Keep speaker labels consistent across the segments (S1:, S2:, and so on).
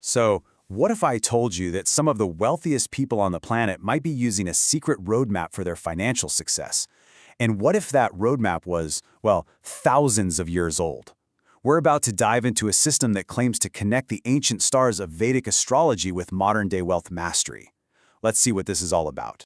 S1: So, what if I told you that some of the wealthiest people on the planet might be using a secret roadmap for their financial success? And what if that roadmap was, well, thousands of years old? We're about to dive into a system that claims to connect the ancient stars of Vedic astrology with modern-day wealth mastery. Let's see what this is all about.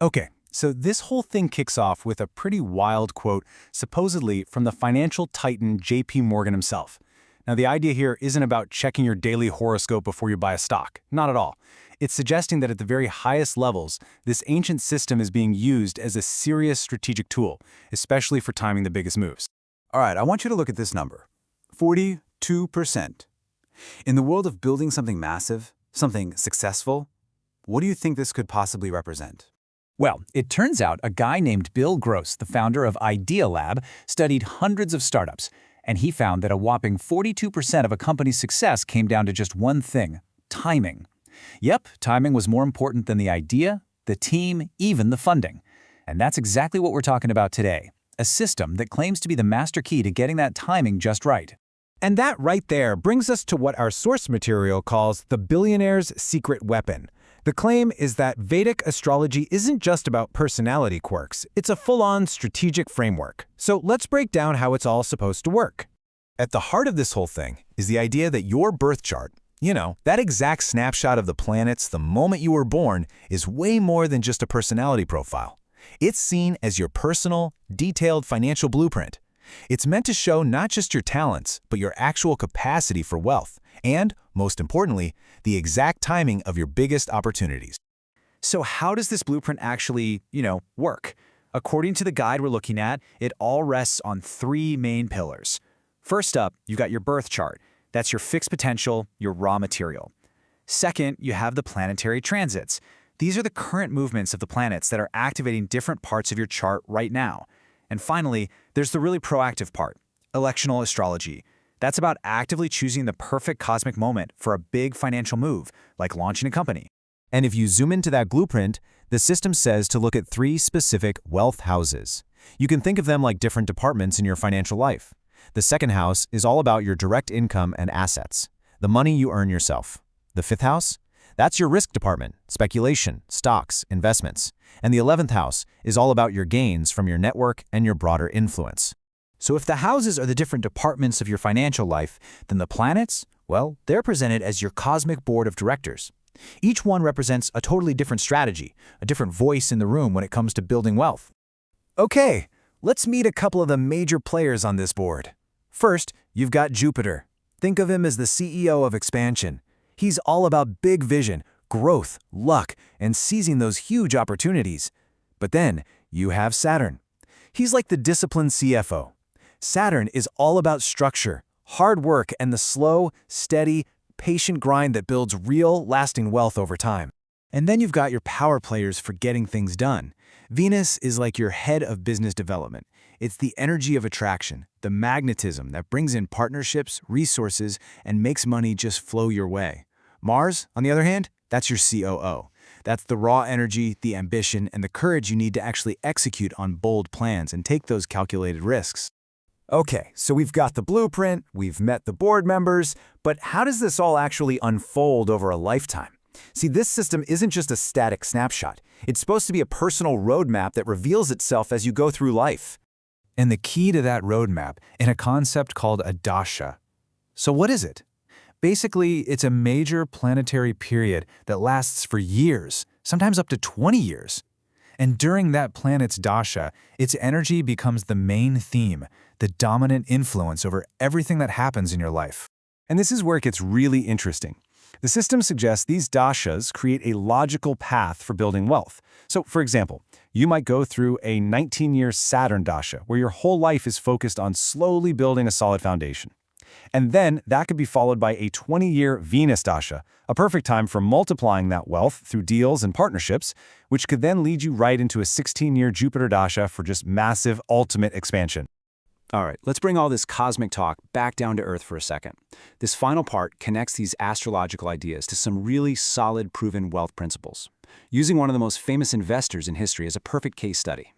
S1: Okay, so this whole thing kicks off with a pretty wild quote, supposedly from the financial titan J.P. Morgan himself. Now, the idea here isn't about checking your daily horoscope before you buy a stock. Not at all. It's suggesting that at the very highest levels, this ancient system is being used as a serious strategic tool, especially for timing the biggest moves. All right, I want you to look at this number. 42%. In the world of building something massive, something successful, what do you think this could possibly represent?
S2: Well, it turns out a guy named Bill Gross, the founder of Idea Lab, studied hundreds of startups, and he found that a whopping 42% of a company's success came down to just one thing: timing. Yep, timing was more important than the idea, the team, even the funding. And that's exactly what we're talking about today, a system that claims to be the master key to getting that timing just right.
S3: And that right there brings us to what our source material calls the billionaire's secret weapon. The claim is that Vedic astrology isn't just about personality quirks, it's a full-on strategic framework. So let's break down how it's all supposed to work.
S4: At the heart of this whole thing is the idea that your birth chart, that exact snapshot of the planets the moment you were born, is way more than just a personality profile. It's seen as your personal, detailed financial blueprint. It's meant to show not just your talents, but your actual capacity for wealth, and, most importantly, the exact timing of your biggest opportunities.
S2: So how does this blueprint actually, work? According to the guide we're looking at, it all rests on three main pillars. First up, you've got your birth chart. That's your fixed potential, your raw material. Second, you have the planetary transits. These are the current movements of the planets that are activating different parts of your chart right now. And finally, there's the really proactive part, electional astrology. That's about actively choosing the perfect cosmic moment for a big financial move, like launching a company.
S4: And if you zoom into that blueprint, the system says to look at three specific wealth houses. You can think of them like different departments in your financial life. The second house is all about your direct income and assets, the money you earn yourself. The fifth house? That's your risk department, speculation, stocks, investments. And the 11th house is all about your gains from your network and your broader influence.
S2: So if the houses are the different departments of your financial life, then the planets, well, they're presented as your cosmic board of directors. Each one represents a totally different strategy, a different voice in the room when it comes to building wealth.
S1: Okay, let's meet a couple of the major players on this board. First, you've got Jupiter. Think of him as the CEO of expansion. He's all about big vision, growth, luck, and seizing those huge opportunities. But then, you have Saturn. He's like the disciplined CFO. Saturn is all about structure, hard work, and the slow, steady, patient grind that builds real, lasting wealth over time. And then you've got your power players for getting things done. Venus is like your head of business development. It's the energy of attraction, the magnetism that brings in partnerships, resources, and makes money just flow your way. Mars, on the other hand, that's your COO. That's the raw energy, the ambition, and the courage you need to actually execute on bold plans and take those calculated risks.
S4: Okay, so we've got the blueprint, we've met the board members, but how does this all actually unfold over a lifetime? See, this system isn't just a static snapshot. It's supposed to be a personal roadmap that reveals itself as you go through life.
S1: And the key to that roadmap in a concept called a dasha. So what is it? Basically, it's a major planetary period that lasts for years, sometimes up to 20 years. And during that planet's dasha, its energy becomes the main theme, the dominant influence over everything that happens in your life. And this is where it gets really interesting. The system suggests these dashas create a logical path for building wealth. So, for example, you might go through a 19-year Saturn dasha, where your whole life is focused on slowly building a solid foundation. And then that could be followed by a 20-year Venus dasha, a perfect time for multiplying that wealth through deals and partnerships, which could then lead you right into a 16-year Jupiter dasha for just massive ultimate expansion. All right, let's bring all this cosmic talk back down to Earth for a second. This final part connects these astrological ideas to some really solid, proven wealth principles, using one of the most famous investors in history as a perfect case study.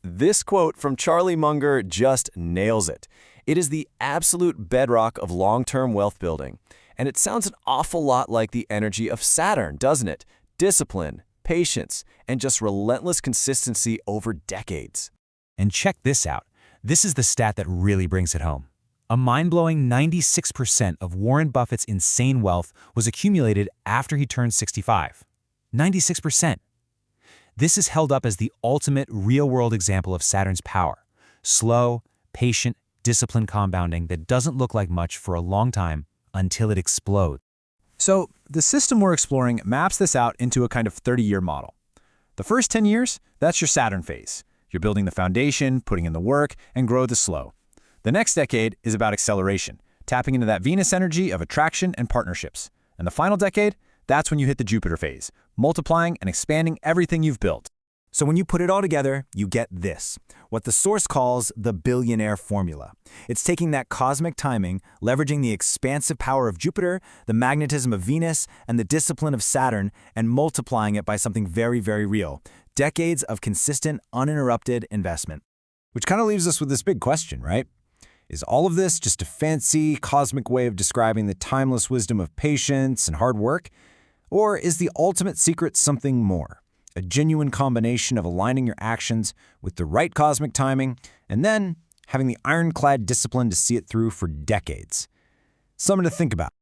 S4: This quote from Charlie Munger just nails it. It is the absolute bedrock of long-term wealth building.
S5: And it sounds an awful lot like the energy of Saturn, doesn't it? Discipline, patience, and just relentless consistency over decades.
S2: And check this out. This is the stat that really brings it home. A mind-blowing 96% of Warren Buffett's insane wealth was accumulated after he turned 65. 96%. This is held up as the ultimate real-world example of Saturn's power. Slow, patient, disciplined compounding that doesn't look like much for a long time until it explodes.
S3: So the system we're exploring maps this out into a kind of 30-year model. The first 10 years, that's your Saturn phase. You're building the foundation, putting in the work, and grow the slow. The next decade is about acceleration, tapping into that Venus energy of attraction and partnerships. And the final decade, that's when you hit the Jupiter phase, multiplying and expanding everything you've built.
S2: So when you put it all together, you get this, what the source calls the billionaire formula. It's taking that cosmic timing, leveraging the expansive power of Jupiter, the magnetism of Venus, and the discipline of Saturn, and multiplying it by something very, very real. Decades of consistent, uninterrupted investment.
S3: Which kind of leaves us with this big question, right? Is all of this just a fancy, cosmic way of describing the timeless wisdom of patience and hard work? Or is the ultimate secret something more? A genuine combination of aligning your actions with the right cosmic timing and then having the ironclad discipline to see it through for decades. Something to think about.